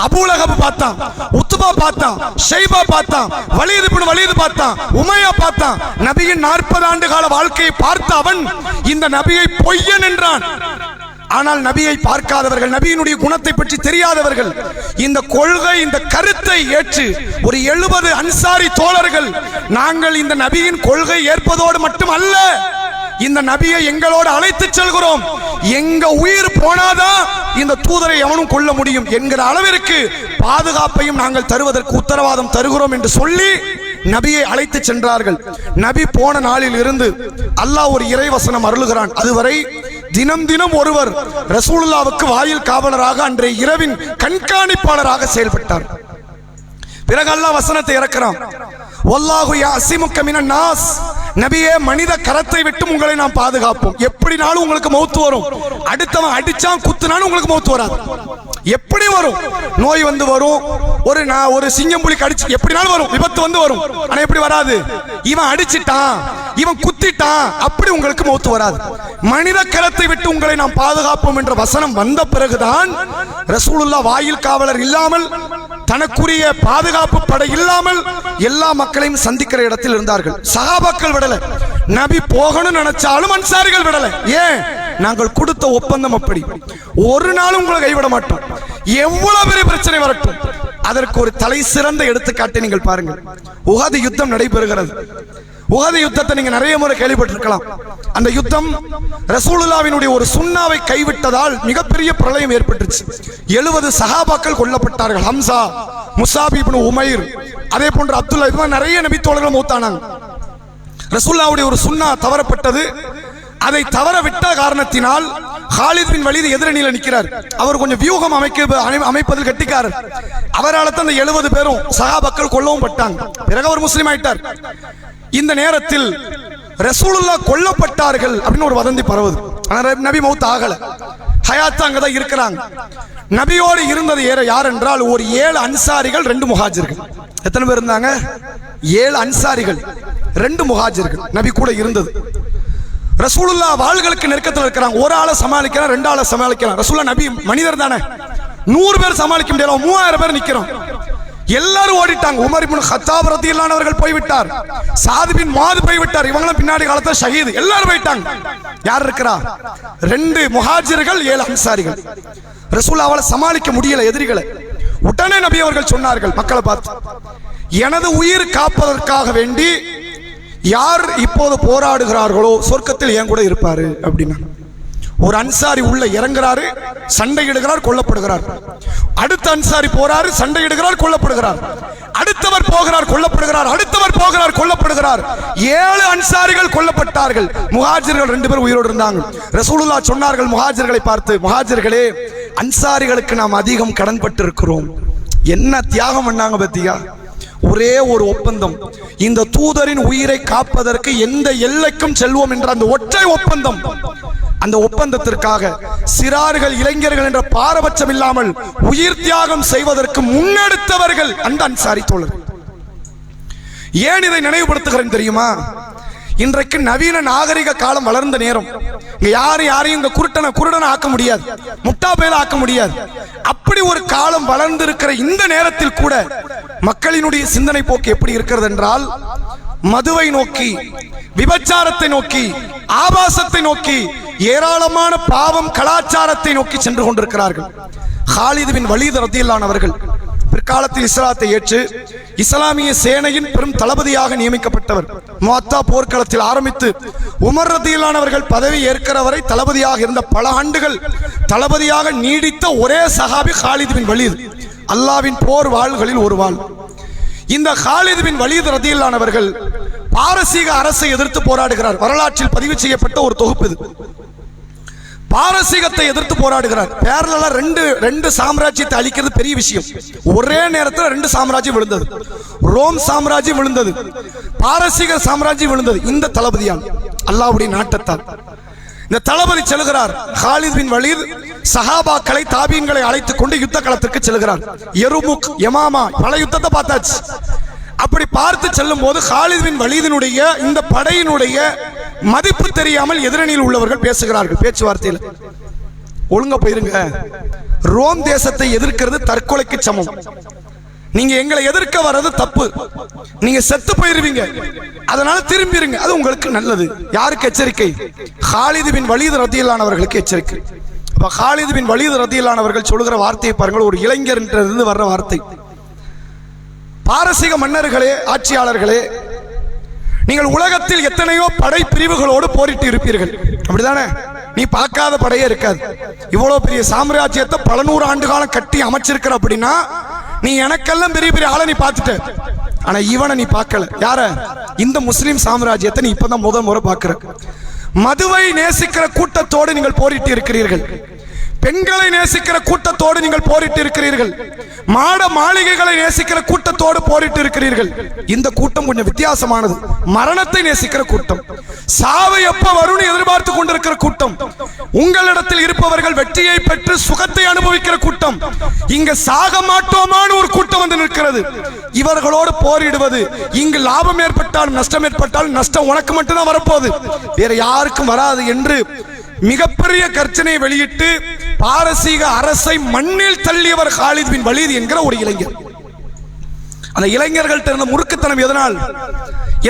அபூலஹப் பார்த்தான், உத்பா பார்த்தான், ஷைபா பார்த்தான், வலீத் இப்னு வலீத் பார்த்தான், உமையா பார்த்தான். நபியின் 40 ஆண்டு கால வாழ்க்கையை பார்த்த அவன் இந்த நபியை பொய்யன் என்றான். ஆனால் நபியை பார்க்காதவர்கள், நபியினுடைய குணத்தை பற்றி தெரியாதவர்கள் இந்த கொள்கை, இந்த கருத்தை ஏற்று ஒரு 70 அன்சாரி தோழர்கள், நாங்கள் இந்த நபியின் கொள்கை ஏற்பதோடு மட்டும் அல்ல, இந்த நபியை எங்களோடு அழைத்து செல்கிறோம், எங்க உயிர் போனாதான் இந்த தூதரை எவனும் கொள்ள முடியும் என்கிற அளவிற்கு பாதுகாப்பையும் நாங்கள் தருவதற்கு உத்தரவாதம் தருகிறோம் என்று சொல்லி நபியை அழைத்து சென்றார்கள். நபி போன நாளில் இருந்து அல்லாஹ் ஒரு இறைவசனம் அருளுகிறான். அதுவரை தினம் தினம் ஒருவர் ரசூலுல்லாஹ்வுக்கு வாயில் காவலராக, அன்றைய இரவின் கண்காணிப்பாளராக செயல்பட்டார். பிறகு அல்லாஹ் வசனத்தை இறக்கிறான், வல்லாஹு யஅஸிமுக மினன் நாஸ், நபியே மனித கரத்தை விட்டு உங்களை நாம் பாதுகாப்போம். எப்படினாலும் உங்களுக்கு மௌத்து வரும், அடுத்தவன் அடிச்சான் குத்துனாலும் உங்களுக்கு மௌத்து வராது. எப்படி வரும்? நோய் வந்து வரும், ஒரு சிங்கம் புலி கடிச்சு எப்படினாலும் வரும், விபத்து வந்து வரும். ஆனா எப்படி வராது? இவன் அடிச்சிட்டான், இவன் குத்திட்டான், அப்படி உங்களுக்கு மௌத்து வராது. மனித கரத்தை விட்டு உங்களை நாம் பாதுகாப்போம் என்ற வசனம் வந்த பிறகுதான் ரசூலுல்லாஹ் வாயில் காவலர் இல்லாமல், தனக்குரிய பாதுகாப்பு படை இல்லாமல் எல்லா மக்களையும் சந்திக்கிற இடத்தில் இருந்தார்கள். சஹாபாக்கள் விடல, நபி போகணும்னு நினைச்சாலும் அன்சாரிகள் விடல. ஏன்? நாங்கள் கொடுத்த ஒப்பந்தம் அப்படி. ஒரு நாளும் உங்களை கைவிட மாட்டோம், எவ்வளவு பெரிய பிரச்சனை வரட்டும். அதற்கு ஒரு தலை சிறந்த எடுத்துக்காட்டை நீங்கள் பாருங்கள். உஹது யுத்தம் நடைபெறுகிறது. உஹது யுத்தத்தை நீங்க நிறைய முறை கேள்விப்பட்டிருக்கலாம். அந்த யுத்தம் ரசூலுல்லாஹ்வினுடைய ஒரு சுன்னாவை கைவிட்டதால் மிகப்பெரிய பிரளயம் ஏற்பட்டுச்சு. 70 சஹாபாக்கள் கொல்லப்பட்டார்கள். ஹம்சா, முஸாப் இப்னு உமைர், அதே போன்று அப்துல்லா, இவங்க நிறைய நபி தோழர்கள் மௌத்தானாங்க. ரசூலுல்லாஹ்வுடைய ஒரு சுன்னா தவறப்பட்டது. அதை தவற விட்ட காரணத்தினால் காலித் பின் வலீத் எதிரணியில் நிற்கிறார். அவர் கொஞ்சம் வியூகம் அமைப்பதில் கட்டிக்காரர். அவரால் தான் அந்த 70 பேரும் சஹாபாக்கள் கொல்லவும் பட்டாங்க. பிறகு அவர் முஸ்லீம் ஆயிட்டார். இந்த நேரத்தில் ரசூலுல்லாஹ் கொல்லப்பட்டார்கள் அப்படின்னு ஒரு வதந்தி பரவுது. ஆனா நபி மௌத் ஆகல, ஹயாத்தா அங்கதான் இருக்கிறாங்க. நபியோடு இருந்தது யார் என்றால் ஒரு 7 அன்சாரிகள், 2 முஹாஜிர்கள். எத்தனை பேர் இருந்தாங்க? 7 அன்சாரிகள், 2 முஹாஜிர்கள் நபி கூட இருந்தது. ரசூலுல்லாஹ் வாள்களுக்கு நெருக்கத்தில் இருக்கிறாங்க. ஒரு ஆளை சமாளிக்கலாம், 2 ஆளை சமாளிக்கலாம். ரசூலுல்லாஹ் நபி மனிதர் தானே, 100 பேர் சமாளிக்க முடியல, 3000 பேர் நிக்கிறோம். எல்லாரும் ஓடிட்டாங்க. உமர் இப்னு கத்தாப் ரலியல்லாஹு அன்ஹு அவர்கள் போய்விட்டார், சாத் பின் முஆத் போய்விட்டார், இவங்களும் பின்னாடி காலத்துல ஷஹீத், எல்லாரும் போயிட்டாங்க. யார் இருக்கிறா? 2 முஹாஜிர்கள், 7 அன்சாரிகள். ரசூலுல்லாஹ்வால சமாளிக்க முடியல எதிரிகளை. உடனே நபி அவர்கள் சொன்னார்கள் மக்களை பார்த்து, எனது உயிர் காப்பதற்காக வேண்டி யார் இப்போது போராடுகிறார்களோ சொர்க்கத்தில் என் கூட இருப்பாரு அப்படின்னா. ஒரு அன்சாரி உள்ள இறங்குறாரு, சண்டையிடுகிறார், கொல்லப்படுகிறார். அடுத்த அன்சாரி போறாரு, சண்டையிடுகிறார், கொல்லப்படுகிறார். அடுத்தவர் போகிறார், கொல்லப்படுகிறார். அடுத்தவர் போகிறார், கொல்லப்படுகிறார். 7 அன்சாரிகள் கொல்லப்பட்டார்கள். முஹாஜிர்கள் 2 பேர் உயிரோடு இருந்தாங்க. ரசூலுல்லாஹ் சொன்னார்கள் முஹாஜிர்களை பார்த்து, முஹாஜிர்களே, அன்சாரிகளுக்கு நாம் அதிகம் கடன்பட்டு இருக்கிறோம். என்ன தியாகம் பண்ணாங்க பத்தியா? ஒரே ஒரு ஒப்பந்தம், இந்த தூதரின் உயிரை காப்பதற்கு எந்த எல்லைக்கும் செல்வோம் என்ற அந்த ஒற்றை ஒப்பந்தம். அந்த ஒப்பந்தத்திற்காக சிறார்கள், இளைஞர்கள் என்ற பாரபட்சம் இல்லாமல் உயிர் தியாகம் செய்வதற்கு முன்னெடுத்தவர்கள் அந்த அன்சாரி தோழர்கள். ஏன் இதை நினைவுபடுத்துகிறேன் தெரியுமா? இன்றைக்கு நவீன நாகரிக காலம் வளர்ந்த நேரம். யாரையும் இந்த குருடனை ஆக்க முடியாது, முட்டா பயல ஆக்க முடியாது. அப்படி ஒரு காலம் வளர்ந்திருக்கிற இந்த நேரத்தில் கூட மக்களினுடைய சிந்தனை போக்கு எப்படி இருக்கிறது என்றால், மதுவை நோக்கி, விபச்சாரத்தை நோக்கி, ஆபாசத்தை நோக்கி, ஏராளமான பாவம் கலாச்சாரத்தை நோக்கி சென்று கொண்டிருக்கிறார்கள். காலித் பின் வலீத் ரலியல்லாஹு அவர்கள் பிற்காலத்தில் இஸ்லாத்தை ஏற்று இஸ்லாமிய சேனையின் பெரும் தளபதியாக நியமிக்கப்பட்டவர். முஅத்தா போர்க்களத்தில் ஆரம்பித்து உமர் ரலியல்லாஹு அவர்கள் பதவி ஏற்கிற வரை தளபதியாக இருந்த, பல ஆண்டுகள் தளபதியாக நீடித்த ஒரே சஹாபி காலித் பின் வலீத். அல்லாஹ்வின் போர் வாள்களில் ஒரு வாள். இந்த காலித் பின் வலீத் ரலியல்லாஹு அவர்கள் பாரசீக அரசை எதிர்த்து போராடுகிறார். வரலாற்றில் பதிவு செய்யப்பட்ட ஒரு தொகுப்பு இது. பாரசீகத்தை எதிர்த்து போராடுகிறார். பேரலா ரெண்டு சாம்ராஜ்யத்தை அழிக்கிறது பெரிய விஷயம். ஒரே நேரத்தில் 2 சாம்ராஜ்யம் விழுந்தது. ரோம் சாம்ராஜ்யம் விழுந்தது, பாரசீக சாம்ராஜ்யம் விழுந்தது. இந்த தளபதியால், அல்லாஹ்வுடைய நாட்டத்தால் இந்த தளபதி செல்கிறார். காலித் பின் வலீத் சஹாபாக்களை, தாபீன்களை அழைத்துக் கொண்டு யுத்த களத்திற்கு செல்கிறார். எருமுக், யமாமா, பல யுத்தத்தை பார்த்தாச்சு. அப்படி பார்த்து செல்லும் போது காலித் பின் வலீதினுடைய இந்த படையினுடைய மதிப்பு தெரியாமல் எதிரணியில் உள்ளவர்கள் பேசுகிறார்கள். பேச்சுவார்த்தையில், ஒழுங்க போயிருங்க, ரோம் தேசத்தை எதிர்க்கிறது தற்கொலைக்கு சமம், நீங்க எங்களை எதிர்க்க வர்றது தப்பு, நீங்க செத்து போயிருவீங்க, அதனால திரும்பிருங்க, அது உங்களுக்கு நல்லது. யாருக்கு எச்சரிக்கை? காலித் பின் வலீத் ரலியல்லாஹு அவர்களுக்கு எச்சரிக்கை. அப்ப காலித் பின் வலீத் ரலியல்லாஹு அவர்கள் சொல்லுகிற வார்த்தையை பாருங்கள், ஒரு இளைஞர் இருந்து வர்ற வார்த்தை. பாரசீக மன்னர்களே, ஆட்சியாளர்களே, நீங்கள் உலகத்தில் எத்தனையோ படை பிரிவுகளோடு போரிட்டு இருப்பீர்கள், அப்படிதானே? நீ பார்க்காத படையே இருக்காது. இவ்வளவு பெரிய சாம்ராஜ்யத்தை பல 100 ஆண்டு காலம் கட்டி அமைச்சிருக்கிற அப்படின்னா, நீ எனக்கெல்லாம் பெரிய பெரிய ஆளை நீ பார்த்துட்ட, ஆனா இவனை நீ பார்க்கல. யார? இந்த முஸ்லிம் சாம்ராஜ்யத்தை நீ இப்பதான் முறை பார்க்கிற. மதுவை நேசிக்கிற கூட்டத்தோடு நீங்கள் போரிட்டு இருக்கிறீர்கள், பெண்களை நேசிக்கிற கூட்டத்தோடு நீங்கள் போரிட்டு இருக்கிறீர்கள், மாட மாளிகைகளை நேசிக்கிற கூட்டத்தோடு போரிட்டு இருக்கிறீர்கள். இந்த கூட்டம் கொஞ்சம் வித்தியாசமானது. மரணத்தை நேசிக்கிற கூட்டம், சாவை எப்ப வரும்னு எதிர்பார்த்து கொண்டிருக்கிற கூட்டம், உங்களிடத்தில் இருப்பவர்கள் வெற்றியை பெற்று சுகத்தை அனுபவிக்கிற கூட்டம். இங்க சாக மாட்டோமான ஒரு கூட்டம் வந்து நிற்கிறது. இவர்களோடு போரிடுவது, இங்கு லாபம் ஏற்பட்டாலும் நஷ்டம் ஏற்பட்டாலும் நஷ்டம் உனக்கு மட்டும்தான் வரப்போகுது, வேற யாருக்கும் வராது என்று மிகப்பெரிய கர்ச்சனை வெளியிட்டு பாரசீக அரசை மண்ணில் தள்ளியவர் காலித் பின் வலீத் என்கிற ஒரு இளைஞர். அந்த இளைஞர்கள்ட்ட இருந்த முறுக்குத்தனம்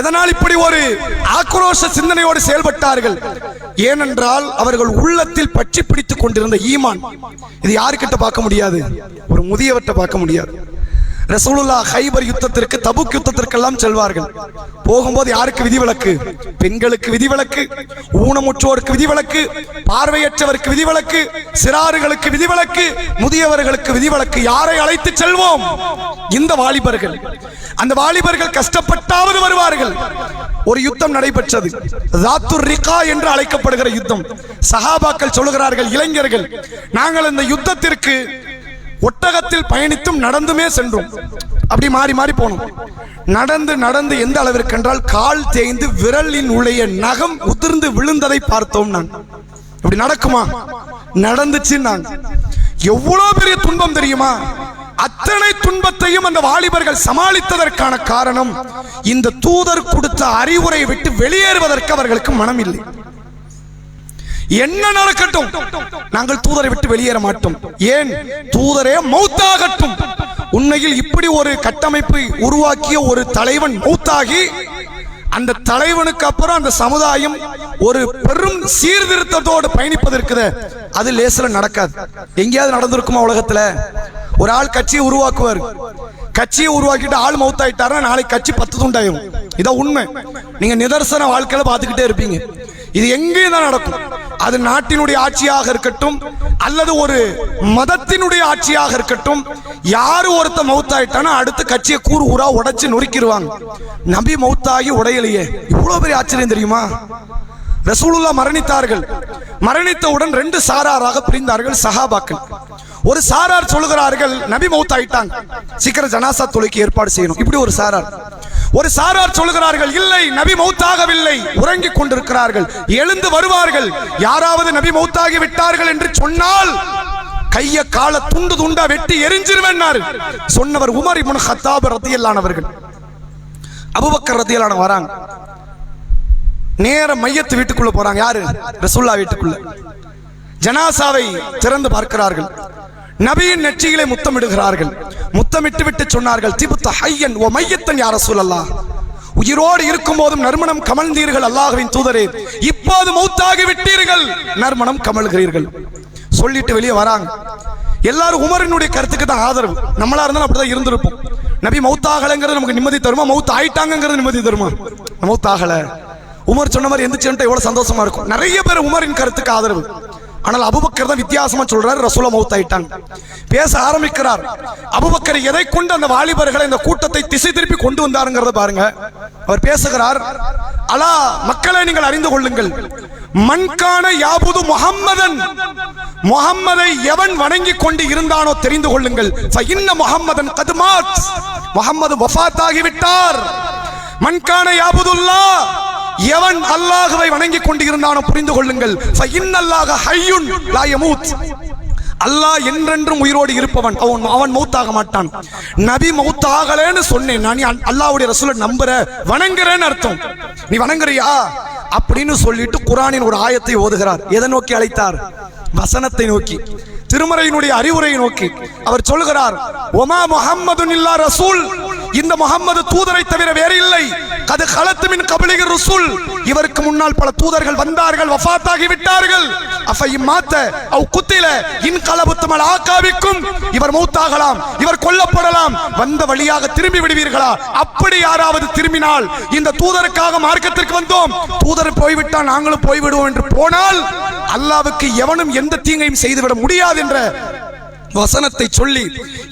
எதனால் இப்படி ஒரு ஆக்ரோஷ சிந்தனையோடு செயல்பட்டார்கள்? ஏனென்றால் அவர்கள் உள்ளத்தில் பற்றி பிடித்துக் கொண்டிருந்த ஈமான். இது யாருக்கிட்ட பார்க்க முடியாது? ஒரு முதியவர்கிட்ட பார்க்க முடியாது. ரசூலுல்லாஹ் ஹைபர் யுத்தத்திற்கு, தபுக் யுத்தத்திற்கெல்லாம் செல்வார்கள். போகும்போது யாருக்கு விதிவிலக்கு? பெண்களுக்கு விதிவிலக்கு, ஊனமுற்றோருக்கு விதிவிலக்கு, பார்வையற்றவருக்கு விதிவிலக்கு, சிறார்களுக்கு விதிவிலக்கு, முதியவர்களுக்கு விதிவிலக்கு. யாரை அழைத்து செல்வோம்? இந்த வாலிபர்கள். அந்த வாலிபர்கள் கஷ்டப்பட்டாவது வருவார்கள். ஒரு யுத்தம் நடைபெற்றது, ஜாத்துர் ரிகா என்று அழைக்கப்படுகிற யுத்தம். சஹாபாக்கள் சொல்லுகிறார்கள், இளைஞர்கள், நாங்கள் இந்த யுத்தத்திற்கு ஒட்டகத்தில் பயணித்தும் நடந்துமே சென்றோம். அப்படி மாறி மாறி போனோம். நடந்து எந்த அளவிற்கு என்றால், கால் தேய்ந்து விரலின் உடைய நகம் உதிர்ந்து விழுந்ததை பார்த்தோம். நான் இப்படி நடக்குமா? நடந்துச்சு. நான் எவ்வளவு பெரிய துன்பம் தெரியுமா? அத்தனை துன்பத்தையும் அந்த வாலிபர்கள் சமாளித்ததற்கான காரணம், இந்த தூதர் கொடுத்த அறிவுரையை விட்டு வெளியேறுவதற்கு அவர்களுக்கு மனம் இல்லை. என்ன நடக்கட்டும், நாங்கள் தூதரை விட்டு வெளியேற மாட்டோம். ஏன்? தூதரே மௌத்தாகட்டும். உண்மையில் இப்படி ஒரு கட்டமைப்பை உருவாக்கிய ஒரு தலைவன் மௌத்தாகி, அந்த தலைவனுக்கு அப்புறம் அந்த சமுதாயம் ஒரு பெரும் சீர்திருத்தத்தோடு பயணிப்பதற்கு அது லேசில நடக்காது. எங்கேயாவது நடந்திருக்குமா உலகத்துல? ஒரு ஆள் கட்சியை உருவாக்குவார், கட்சியை உருவாக்கிட்டு ஆள் மௌத்தாயிட்டாருன்னா நாளைக்கு கட்சி 10 துண்டாயிரும். இதான் உண்மை. நீங்க நிதர்சன வாழ்க்கையில பார்த்துக்கிட்டே இருப்பீங்க. இது எங்கேயும் தான் நடக்கும். அது நாட்டினுடைய ஆட்சியாக இருக்கட்டும், அல்லது ஒரு மதத்தினுடைய ஆட்சியாக இருக்கட்டும். யாரு ஒருத்த மௌத்தாயிட்டானா அடுத்த கட்சியை கூறு ஊரா உடைச்சு நொறுக்கிடுவாங்க. நபி மௌத்தாகி உடையலையே, இவ்வளவு பெரிய ஆச்சரியம் தெரியுமா? ரசூலுல்லாஹ் மரணித்தார்கள். மரணித்தவுடன் 2 சாராராக பிரிந்தார்கள் சஹாபாக்கள். ஒரு சாரார் சொல்லுகிறார்கள், நபி மௌத்தாயிட்டாங்க, சீக்கிரம் ஜனாசா தொழுகைக்கு ஏற்பாடு செய்யணும். இப்படி ஒரு சாரார். ஒரு சாரார் சொல்லுகிறார்கள், இல்லை, நபி மௌத்தாகவில்லை, உறங்கிக் கொண்டிருக்கிறார்கள், எழுந்து வருவார்கள். யாராவது நபி மௌத்தாகி விட்டார்கள் என்று சொன்னால் கைய கால துண்டு துண்டா வெட்டி எரிஞ்சிருவேன் சொன்னவர் உமர் இப்னு கத்தாப் ரலியல்லாஹு அவர்கள். அபூபக்கர் ரலியல்லாஹு அன்ஹு வராங்க, நேர மையத்து வீட்டுக்குள்ள போறாங்க. யாரு? ரசூலுல்லாஹ் வீட்டுக்குள்ள. ஜனாசாவை திறந்து பார்க்கிறார்கள். நபியின் நெற்றியிலே முத்தமிடுகிறார்கள். முத்தமிட்டு விட்டு சொன்னார்கள், திபுத்த ஹய்யன் வ மையத்தன் யா ரசூலல்லாஹ், உயிரோடு இருக்கும் போதும் நறுமணம் கமழ்ந்தீர்கள் அல்லாஹ்வின் தூதரே, இப்போது மௌத்தாகி விட்டீர்கள், நறுமணம் கமழ்கிறீர்கள். சொல்லிட்டு வெளியே வராங்க. எல்லாரும் உமரினுடைய கருத்துக்கு தான் ஆதரவு. நம்மளா இருந்தாலும் அப்படிதான் இருந்திருப்போம். நபி மௌத்தாகலங்கிறது நமக்கு நிம்மதி தருமா, மௌத் ஆயிட்டாங்கிறது நிம்மதி தருமா? மௌத்தாகல, உமர் சொன்ன மாதிரி எந்திரிச்சுட்டு எவ்வளவு சந்தோஷமா இருக்கும். நிறைய பேர் உமரின் கருத்துக்கு ஆதரவு. ஆனால் அபூபக்கர் தான் வித்தியாசமா சொல்றாரு, ரசூலா மௌத் ஆயிட்டாங்க. பேச ஆரம்பிக்கிறார். அபூபக்கர் எதை கொண்டு அந்த வாலிபர்களை இந்த கூட்டத்தை திசை திருப்பி கொண்டு வந்தாருங்கிறத பாருங்க. அவர் பேசுகிறார், அலா மக்களை நீங்கள் அறிந்து கொள்ளுங்கள், மன்கான யாபுது முஹம்மதன், முஹம்மதை எவன் வணங்கி கொண்டு இருந்தானோ தெரிந்து கொள்ளுங்கள், ஃபஇன்ன முஹம்மதன் கத் மாத், முஹம்மது வஃபாத் ஆகிவிட்டார். மன்கான யாபுதுல்லாஹ், எவன் அல்லாஹ்வை வணங்கி கொண்டு இருந்தானோ புரிந்து கொள்ளுங்கள், ஃபஇன்னல்லாஹ ஹய்யுன் லா யமூத், அல்லாஹ் என்றென்றும் உயிரோடு இருப்பவன், அவன் மௌத்தாக மாட்டான். நபி மௌத்தாகலன்னு சொன்னேன், நான் அல்லாஹ்வுடைய ரசூலை நம்புற வணங்குறேன்னு அர்த்தம். நீ வணங்குறியா அப்படின்னு சொல்லிட்டு குர்ஆனின் ஒரு ஆயத்தை ஓதுகிறார். எதை நோக்கி அழைத்தார்? வசனத்தை நோக்கி, திருமறையினுடைய அறிவுரையை நோக்கி. அவர் சொல்கிறார், ஒமா முஹம்மதுன் இல்லா ரசூல், இந்த முஹம்மது தூதரை தவிர வேறு இல்லை. கது கலத்து மின் கபிலிக ரசூல், இவருக்கு முன்னால் பல தூதர்கள் வந்தார்கள், வஃபாத்தாகி விட்டார்கள். அஃபைம் மாத்த அவ் குத்தில இன் கலபுத்தமல் ஆகாவிக்கும், இவர் மௌத்தாகலாம், இவர் கொல்லப்படலாம், வந்த வழியாக திரும்பி விடுவீர்களா? அப்படி யாராவது திரும்பினால், இந்த தூதருக்காக மார்க்கத்திற்கு வந்தோம், தூதர் போய்விட்டால் நாங்களும் போய்விடுவோம் என்று போனால் அல்லாஹ்வுக்கு எவனும் எந்த தீங்கையும் செய்துவிட முடியாது என்ற வசனத்தை சொல்லி,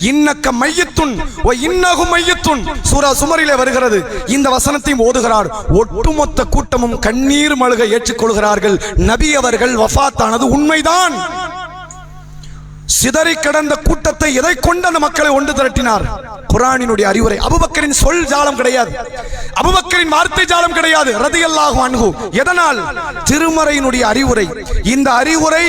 இன்னக்க மையத்துன் வ இன்னஹு மையத்துன், சூரா சுமரிலே வருகிறது. இந்த வசனத்தையும் ஓதுகிறார். ஒட்டுமொத்த கூட்டமும் கண்ணீர் மல்க ஏற்றுக்கொள்கிறார்கள். நபி அவர்கள் வஃபாத்தானது உண்மைதான். சிதறி கிடந்த கூட்டத்தை எதை கொண்டு அந்த மக்களை ஒன்று திரட்டினார்? குர்ஆனினுடைய அறிவுரை. அபூபக்கரின் சொல் ஜாலம் கிடையாது, அபூபக்கரின் வார்த்தை ஜாலம் கிடையாது, ரலியல்லாஹு அன்ஹு. எதனால்? திருமறையினுடைய அறிவுரை. இந்த அறிவுரை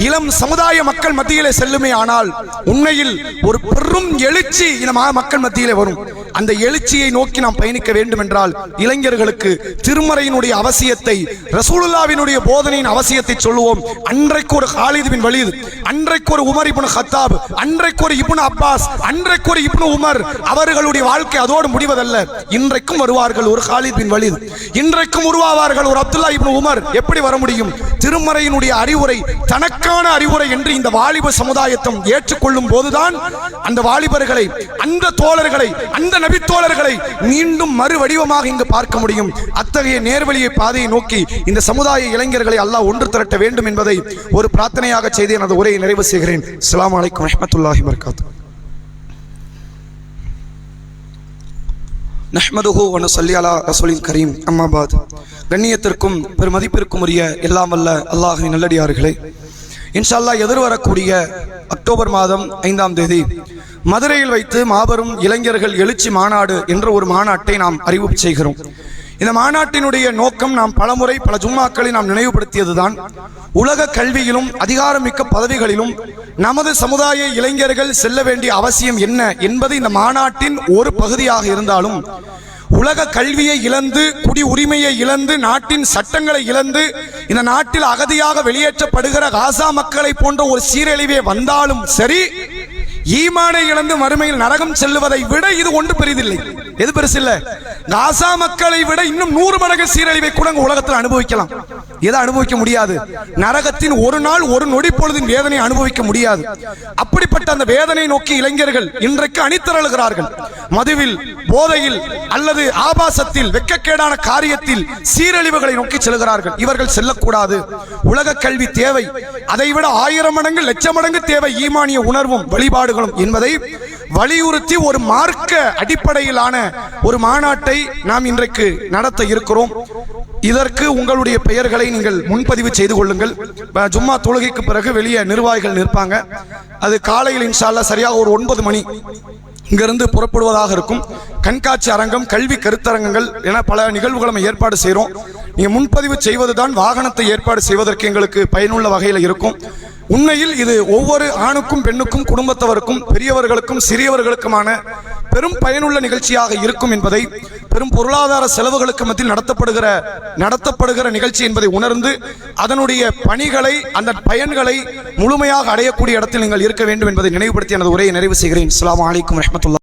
இளம் சமுதாய மக்கள் மத்தியிலே செல்லுமே ஆனால் உண்மையில் ஒரு பெரும் எழுச்சி இந்த மக்கள் மத்தியிலே வரும். அந்த எழுச்சியை நோக்கி நாம் பயணிக்க வேண்டும் என்றால் இளைஞர்களுக்கு திருமறையினுடைய அவசியத்தை, ரசூலுல்லாஹ்வினுடைய போதனையின் அவசியத்தை சொல்லுவோம். அன்றைக்கு ஒரு காலித் பின் வலீத், அன்றைக்கு ஒரு உமர் இப்னு கத்தாப், அன்றைக்கு ஒரு இப்னு அப்பாஸ், அன்றைக்கு ஒரு இப்னு உமர், அவர்களுடைய வாழ்க்கை அதோடு முடிவதல்ல. இன்றைக்கும் வருவார்கள் ஒரு காலித் பின் வலீத், இன்றைக்கும் உருவாவார்கள் ஒரு அப்துல்லா இப்னு உமர். எப்படி வர முடியும்? திருமறையினுடைய அறிவுரை தனக்கான அறிவுரை என்று இந்த வாலிப சமுதாயத்தை ஏற்றுக்கொள்ளும் போதுதான் அந்த வாலிபர்களை, அந்த தோழர்களை, அந்த நபி தோழர்களை மீண்டும் மறு வடிவமாக இங்கு பார்க்க முடியும். அத்தகைய நேர்வழியை பாதையை நோக்கி இந்த சமுதாய இளைஞர்களை அல்லாஹ் ஒன்று திரட்ட வேண்டும் என்பதை ஒரு பிரார்த்தனையாக செய்து எனது உரையை நிறைவு செய்கிறேன். அஸ்ஸலாமு அலைக்கும் வரஹ்மத்துல்லாஹி வபரகாத்துஹு. நஹ்மதுஹு வ நஸல்லி அலா ரசூலில் கரீம். அம்மா பாத். கண்ணியத்திற்கும் பெருமதிப்பிற்கும் உரிய எல்லாம் வல்ல அல்லாஹ்வின் நல்லடியார்களே, இன்ஷா அல்லாஹ் எதிர்வரக்கூடிய அக்டோபர் மாதம் 5ஆம் தேதி மதுரையில் வைத்து மாபெரும் இளைஞர்கள் எழுச்சி மாநாடு என்ற ஒரு மாநாட்டை நாம் அறிவிப்பு செய்கிறோம். இந்த மாநாட்டினுடைய நோக்கம் நாம் பலமுறை பல ஜும்மாக்களை நாம் நினைவுபடுத்தியதுதான். உலக கல்வியிலும் அதிகாரமிக்க பதவிகளிலும் நமது சமுதாய இளைஞர்கள் செல்ல வேண்டிய அவசியம் என்ன என்பது இந்த மாநாட்டின் ஒரு பகுதியாக இருந்தாலும், உலக கல்வியை இழந்து, குடி உரிமையை இழந்து, நாட்டின் சட்டங்களை இழந்து, இந்த நாட்டில் அகதியாக வெளியேற்றப்படுகிற காசா மக்களை போன்ற ஒரு சீரழிவே வந்தாலும் சரி, ஈமானை இழந்து மறுமையில் நரகம் செல்லுவதை விட இது ஒன்று பெரிதில்லை. எது பெருசு இல்ல? காசா மக்களை விட இன்னும் 100 மடங்கு சீரழிவை கூட உலகத்தில் அனுபவிக்கலாம். எதை அனுபவிக்க முடியாது? நரகத்தின் ஒரு நாள் ஒரு நொடி பொழுதின் வேதனை அனுபவிக்க முடியாது. அப்படிப்பட்ட அந்த வேதனை நோக்கி இளைஞர்கள் இன்றைக்கு அணிதிரளுகிறார்கள். மதுவில், போதையில் அல்லது ஆபாசத்தில், வெட்கக்கேடான காரியத்தில் சீரழிவுகளை நோக்கி செல்கிறார்கள். இவர்கள் செல்லக்கூடாது. உலக கல்வி தேவை, அதைவிட 1000 மடங்கு, லட்சம் மடங்கு தேவை ஈமானிய உணர்வும் வழிபாடுகளும் என்பதை வலியுறுத்தி ஒரு மார்க்க அடிப்படையிலான ஒரு மாநாட்டை நாம் இன்றைக்கு நடத்த இருக்கிறோம். இதற்கு உங்களுடைய பெயர்களை நீங்கள் முன்பதிவு செய்து கொள்ளுங்கள். ஜும்மா தொழுகைக்கு பிறகு வெளியே நிர்வாகிகள் நிற்பாங்க. அது காலையில் இன்ஷா அல்லாஹ் சரியாக ஒரு 9 மணி இங்கிருந்து புறப்படுவதாக இருக்கும். கண்காட்சி அரங்கம், கல்வி கருத்தரங்கங்கள் என பல நிகழ்வுகளை நம்ம ஏற்பாடு செய்கிறோம். நீங்கள் முன்பதிவு செய்வதுதான் வாகனத்தை ஏற்பாடு செய்வதற்கு எங்களுக்கு பயனுள்ள வகையில் இருக்கும். உண்மையில் இது ஒவ்வொரு ஆணுக்கும் பெண்ணுக்கும் குடும்பத்தவருக்கும் பெரியவர்களுக்கும் சிறியவர்களுக்குமான பெரும் பயனுள்ள நிகழ்ச்சியாக இருக்கும் என்பதை, பெரும் பொருளாதார செலவுகளுக்கு மத்தியில் நடத்தப்படுகிற நிகழ்ச்சி என்பதை உணர்ந்து அதனுடைய பணிகளை, அந்த பயன்களை முழுமையாக அடையக்கூடிய இடத்தில் நீங்கள் இருக்க வேண்டும் என்பதை நினைவுபடுத்தி எனது உரையை நிறைவு செய்கிறேன். அஸ்ஸலாமு அலைக்கும் வரஹ்மத்துல்லாஹி.